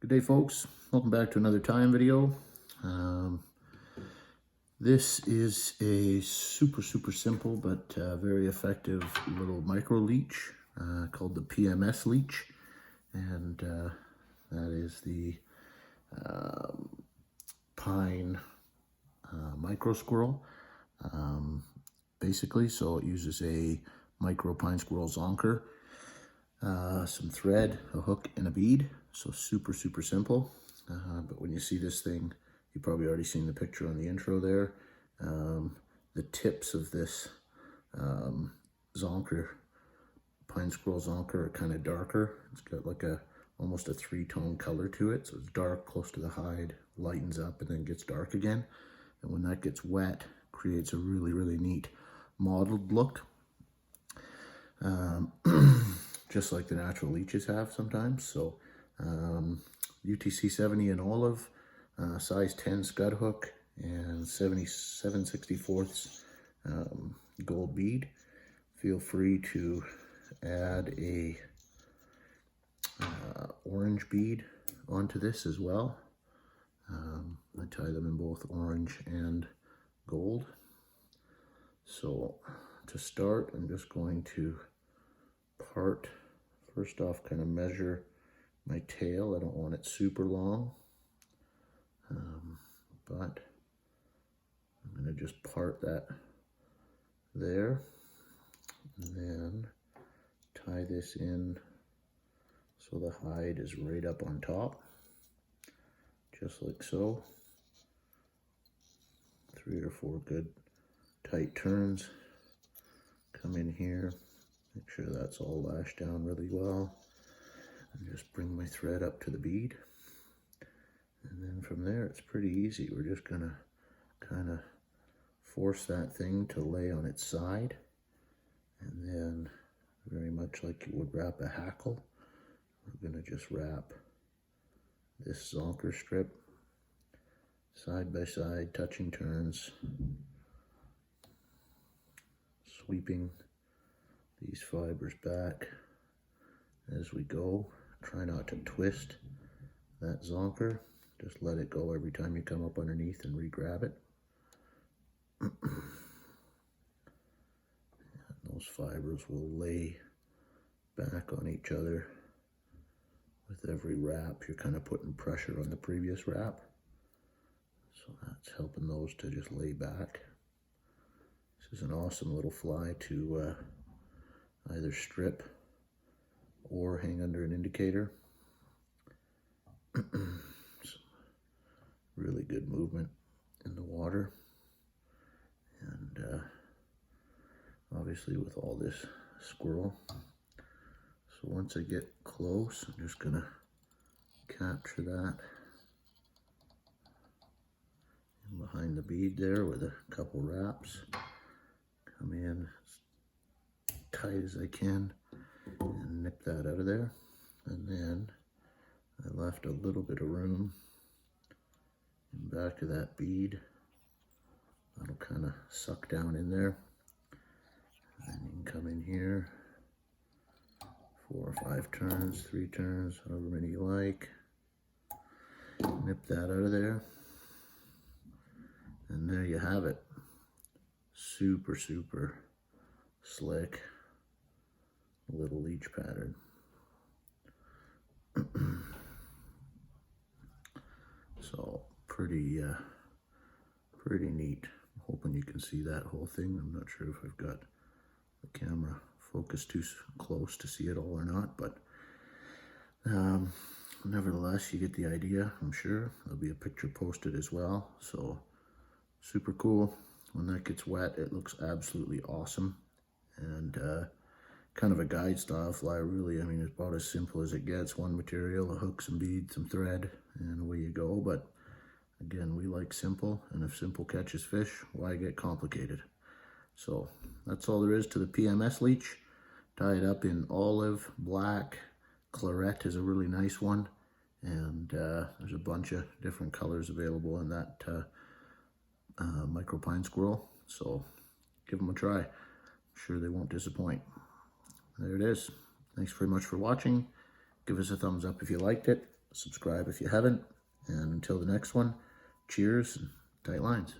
Good day, folks. Welcome back to another time video. This is a super simple but very effective little micro leech called the PMS leech, and that is the pine micro squirrel, basically. So it uses a micro pine squirrel zonker, some thread, a hook, and a bead. So super simple. But when you see this thing, you've probably already seen the picture on the intro there. The tips of this zonker, pine squirrel zonker, are kind of darker. It's got like almost a three-tone color to it. So it's dark close to the hide, lightens up, and then gets dark again. And when that gets wet, creates a really neat mottled look. Just like the natural leeches have sometimes. So UTC 70 in olive, size 10 scud hook, and 77/64 gold bead. Feel free to add a orange bead onto this as well. I tie them in both orange and gold. So to start, I'm just going to part, first off, kind of measure my tail. I don't want it super long, but I'm going to just part that there, and then tie this in so the hide is right up on top, just like so. 3 or 4 good tight turns. Come in here, make sure that's all lashed down really well, and just bring my thread up to the bead. And then from there, it's pretty easy. We're just gonna kind of force that thing to lay on its side, and then very much like you would wrap a hackle, we're gonna just wrap this zonker strip side by side, touching turns, sweeping these fibers back as we go. Try not to twist that zonker. Just let it go every time you come up underneath and re-grab it. And those fibers will lay back on each other. With every wrap, you're kind of putting pressure on the previous wrap. So that's helping those to just lay back. This is an awesome little fly to either strip or hang under an indicator. Really good movement in the water, and obviously with all this squirrel. So once I get close, I'm just gonna capture that in behind the bead there with a couple wraps. Come in as tight as I can and nip that out of there. And then I left a little bit of room in back of that bead. That'll kind of suck down in there. And then you can come in here, 4 or 5 turns, 3 turns, however many you like. Nip that out of there. And there you have it. Super slick little leech pattern. So pretty neat. I'm hoping you can see that whole thing. I'm not sure if I've got the camera focused too close to see it all or not, but nevertheless, you get the idea. I'm sure there'll be a picture posted as well. So super cool. When that gets wet, it looks absolutely awesome. And kind of a guide style fly, really. I mean, it's about as simple as it gets. One material, a hook, some bead, some thread, and away you go. But again, we like simple, and if simple catches fish, why get complicated? So that's all there is to the PMS leech. Tie it up in olive, black, claret is a really nice one, and there's a bunch of different colors available in that micro pine squirrel. So give them a try. I'm sure they won't disappoint. There it is. Thanks very much for watching. Give us a thumbs up if you liked it. subscribe if you haven't. And until the next one, cheers and tight lines.